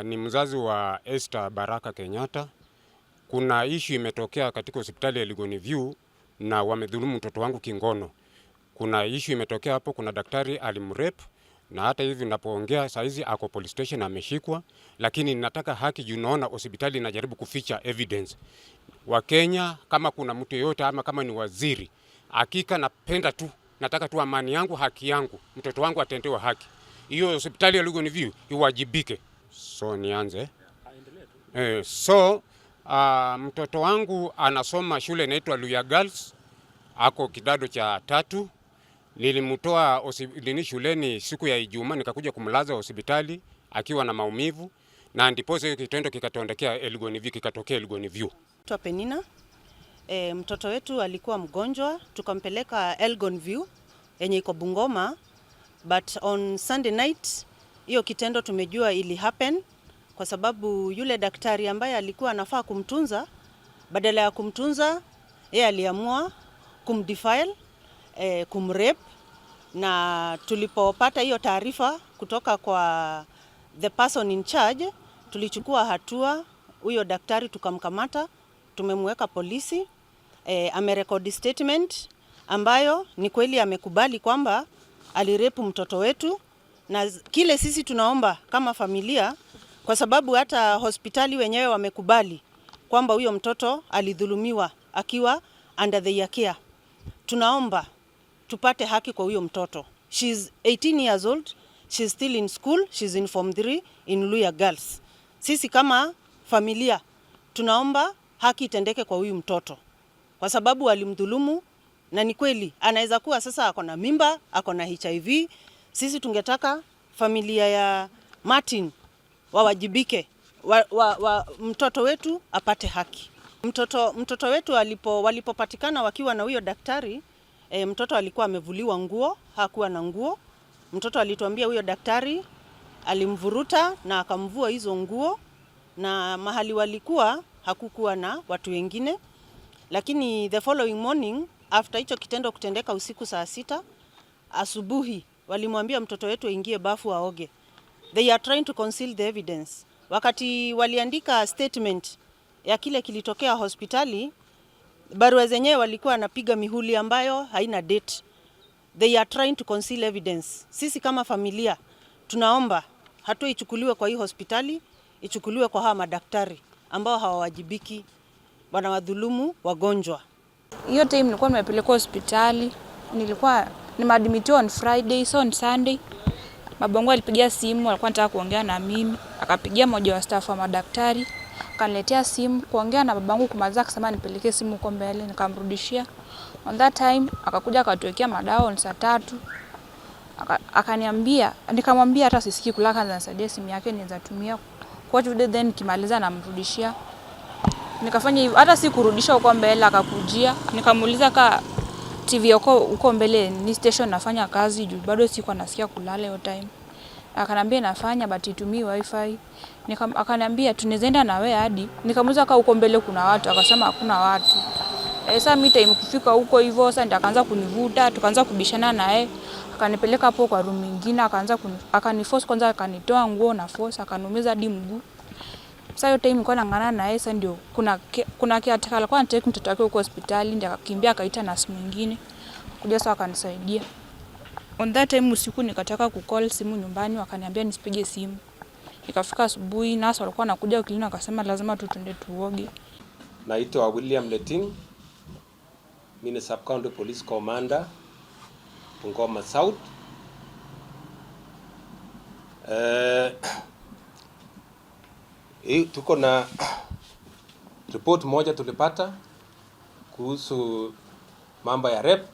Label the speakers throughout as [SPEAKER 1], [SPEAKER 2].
[SPEAKER 1] ni mzazi wa Esther Baraka Kenyatta. Kuna issue imetokea katika hospitali ya Elgon View na wamedhulumu mtoto wangu kingono. Kuna issue imetokea hapo, kuna daktari alimrape na hata hivi ninapoongea saa hizi ako police station ameshikwa, lakini ninataka haki juu naona hospitali inajaribu kuficha evidence. Wakenya, kama kuna mtu yeyote ama kama ni waziri, hakika nataka tu amani yangu, haki yangu, mtoto wangu atendewe haki. Hiyo hospitali ya Elgon View iwajibike. So nianze. Mtoto wangu anasoma shule inaitwa Luya Girls, ako kidato cha 3. Nilimtoa shuleni siku ya Ijumaa, nikakuja kumlaza hospitali akiwa na maumivu, na ndipo hiyo kitendo kikatokea Elgon View.
[SPEAKER 2] Penina, mtoto wetu alikuwa mgonjwa, tukampeleka Elgon View yenye iko Bungoma, but on Sunday night hiyo kitendo tumejua ili happen kwa sababu yule daktari ambaye alikuwa anafaa kumtunza, badala ya kumtunza yeye aliamua kumdefile, kumrape. Na tulipopata hiyo taarifa kutoka kwa the person in charge, tulichukua hatua. Huyo daktari tukamkamata, tumemweka polisi, amerekodi statement ambayo ni kweli amekubali kwamba alirepu mtoto wetu. Na kile sisi tunaomba kama familia, kwa sababu hata hospitali wenyewe wamekubali kwamba huyo mtoto alidhulumiwa akiwa under the care. Tunaomba tupate haki kwa huyo mtoto. She's 18 years old, she's still in school, she's in form 3 in Luya Girls. Sisi kama familia tunaomba haki itendeke kwa huyu mtoto, kwa sababu alimdhulumu, na ni kweli anaweza kuwa sasa ako na mimba, ako na HIV. Sisi tungetaka familia ya Martin wawajibike, mtoto wetu apate haki. Mtoto wetu walipopatikana wakiwa na huyo daktari, mtoto alikuwa amevuliwa nguo, hakuwa na nguo. Mtoto alituambia huyo daktari alimvuruta na akamvua hizo nguo, na mahali walikuwa hakukuwa na watu wengine. Lakini the following morning, after hicho kitendo kutendeka usiku saa 6, asubuhi walimwambia mtoto wetu aingie bafu aoge. They are trying to conceal the evidence. Wakati waliandika statement ya kile kilitokea hospitali, barua zenyewe walikuwa anapiga mihuri ambayo haina date. They are trying to conceal evidence. Sisi kama familia tunaomba hatua ichukuliwe kwa hii hospitali, ichukuliwe kwa hawa madaktari ambao hawawajibiki, wanawadhulumu wagonjwa.
[SPEAKER 3] Hiyo time nilikuwa nimepelekwa hospitali, nilikuwa nimeadmitiwa on Friday, so on Sunday babangu alipigia simu, alikuwa anataka kuongea na mimi. Akapigia mmoja wa staff wa madaktari, akaniletea simu kuongea na babangu, kumaliza akasema nipeleke simu huko mbele, nikamrudishia. On that time akakuja akatuwekea madawa on saa 3. Akaniambia, nikamwambia hata sisikii kulaka, nisaidie simu yake niweza tumia kwa today, then nikimaliza namrudishia. Nikafanya hivyo, hata sikurudisha huko mbele. Akakujia, nikamuuliza ka TV huko mbele ni station nafanya kazi juu bado sikuwa nasikia kulala hiyo time. Akaniambia nafanya but itumii wifi. Akaniambia tunaenda na wewe hadi. Nikamuuliza ka huko mbele kuna watu, akasema hakuna watu. Sasa mimi time kufika huko hivyo, sasa akaanza kunivuta, tukaanza kubishana naye. Akanipeleka hapo kwa room nyingine, akaniforce kwanza, akanitoa nguo na force, akanumiza hadi mguu. Sasa hiyo time nilikuwa nangana na yeye, ndio kuna kiataka alikuwa anataka mtoto wake huko hospitali, ndio akakimbia akaita nurse mwingine kuja sasa akanisaidia. On that time usiku nikataka kucall simu nyumbani, wakaniambia nisipige simu. Ikafika asubuhi nurse walikuwa wanakuja kliniki, akasema lazima tuende tuoge.
[SPEAKER 4] Naitwa William Leting. Mimi ni Sub County Police Commander Bungoma South. Tuko na report moja tulipata kuhusu mambo ya rape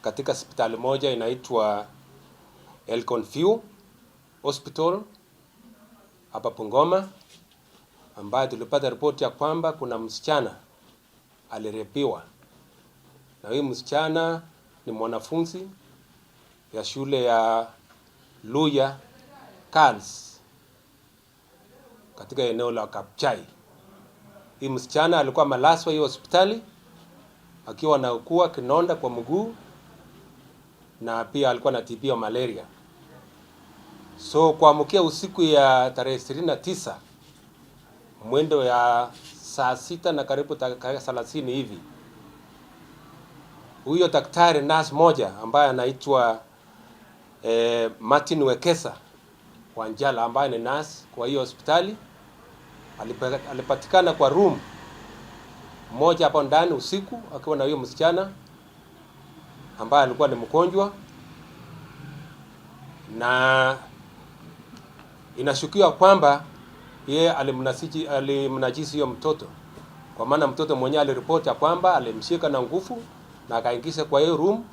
[SPEAKER 4] katika hospitali moja inaitwa Elgon View Hospital hapa Bungoma, ambaye tulipata report ya kwamba kuna msichana alirepiwa. Na huyu msichana ni mwanafunzi ya shule ya Luya Girls katika eneo la Kapchai. Hii msichana alikuwa malaswa hiyo hospitali akiwa anaugua kinonda kwa mguu, na pia alikuwa anatibiwa malaria. So kuamkia usiku ya tarehe 29 mwendo ya saa 6 na karibu 30 hivi, huyo daktari nurse moja ambaye anaitwa Martin Wekesa Wanjala ambaye ni nurse kwa hiyo hospitali alipatikana kwa room moja hapo ndani usiku akiwa na huyo msichana ambaye alikuwa ni mgonjwa, na inashukiwa kwamba yeye alimnajisi hiyo mtoto, kwa maana mtoto mwenyewe aliripoti kwamba alimshika na nguvu na akaingiza kwa hiyo room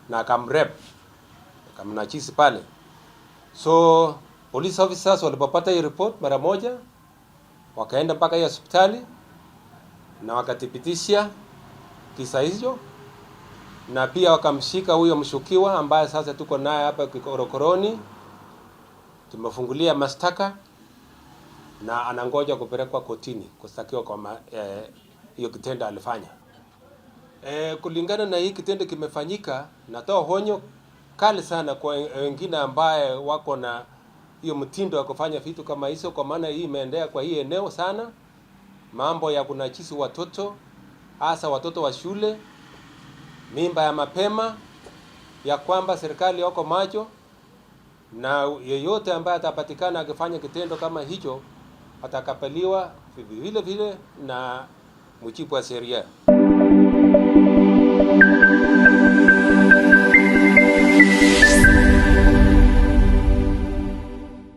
[SPEAKER 4] na akamnajisi pale. So police officers walipopata hiyo report mara moja wakaenda mpaka hiyo hospitali na wakathibitisha kisa hicho, na pia wakamshika huyo mshukiwa ambaye sasa tuko naye hapa korokoroni. Tumefungulia mashtaka na anangoja kupelekwa kotini kustakiwa kwa hiyo kitendo alifanya. Kulingana na hii kitendo kimefanyika, natoa honyo kali sana kwa wengine ambaye wako na hiyo mtindo wa kufanya vitu kama hizo, kwa maana hii imeendea kwa hii eneo sana, mambo ya kunajisi watoto, hasa watoto wa shule, mimba ya mapema, ya kwamba serikali wako macho, na yeyote ambaye atapatikana akifanya kitendo kama hicho atakapeliwa vile vile na mujibu wa sheria.